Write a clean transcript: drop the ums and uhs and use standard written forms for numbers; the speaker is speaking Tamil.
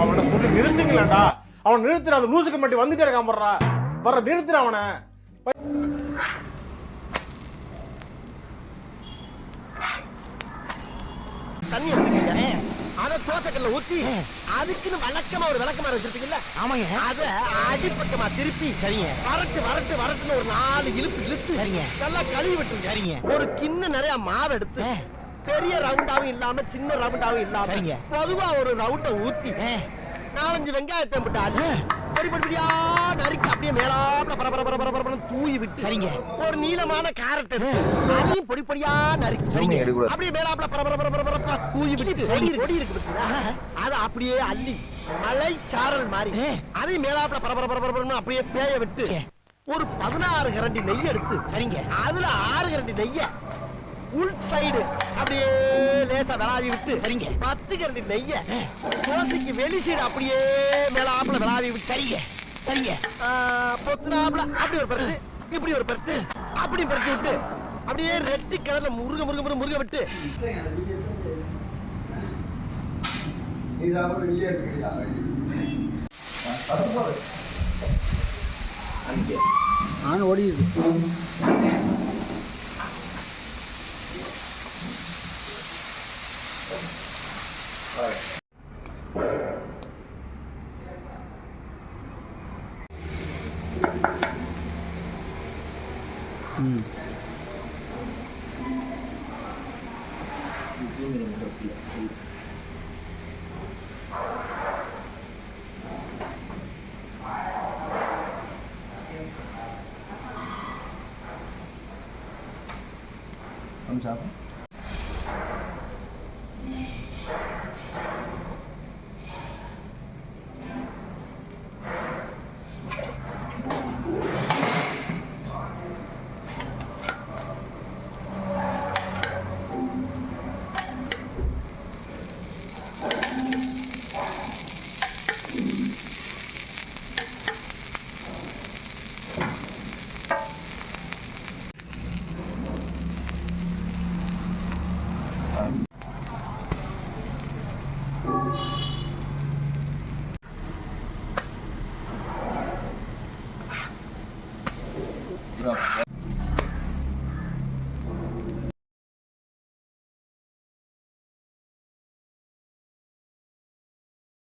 அவனை சொல்லி நிறுத்துங்களேன்டா. அவன் நிறுத்துற அந்த லூசுக்கு மட்டும் வந்துட்டே இருக்கான் போடுறா. வர நிறுத்துற அவனை. தண்ணி எடுத்துக்கங்க. அத தோசைக்கல்ல ஊத்தி அதுக்குன்னு வழக்கமா ஒரு விளக்கமா வச்சிருக்கீங்கல்ல? ஆமாங்க. அத அடிப்பக்கமா திருப்பி சரிங்க. வரட்டுன்னு ஒரு 4 இழுப்பு இழுத்து சரிங்க. நல்லா கழுவி விட்டுருங்க. சரிங்க. ஒரு கிண்ண நிறைய மாவு எடுத்து பெரிய ரவுண்டாவும் இல்லாம சின்ன ரவுண்டாவும் இல்லாம சரிங்க. பொதுவா ஒரு ரவுண்ட ஊத்தி 4-5 வெங்காயத்தை போட்டு பொடியா நறுக்கி அப்படியே மேலாப்ல பரபர தூவி விட்டு சரிங்க. ஒரு நீளமான கேரட் அதையும் பொடியா நறுக்கி சரிங்க. அப்படியே மேலாப்ல பரபர தூவி விட்டு பொடி இருக்கு அத அப்படியே அள்ளி மலை சாரல் மாதிரி அதையும் மேலாப்ல பரபர அப்படியே பேய விட்டு ஒரு 16 கரண்டி நெய் எடுத்து சரிங்க. அதுல 6 கரண்டி நெய்ய உள் சைடு அப்படியே லேசா விளாவி விட்டு சரிங்க. 10 கரண்டி நெய்ய தோசைக்கு வெளி சைடு அப்படியே மேலாப்ல விளாவி விட்டு சரிங்க. சரிங்க. பொத்துனாப்ல அப்படி ஒரு பருத்து இப்படி ஒரு பருத்து அப்படி பருத்து விட்டு அப்படியே ரெட்டி கலர்ல முருக விட்டு நான் ஓடிது சாப்பிடும்.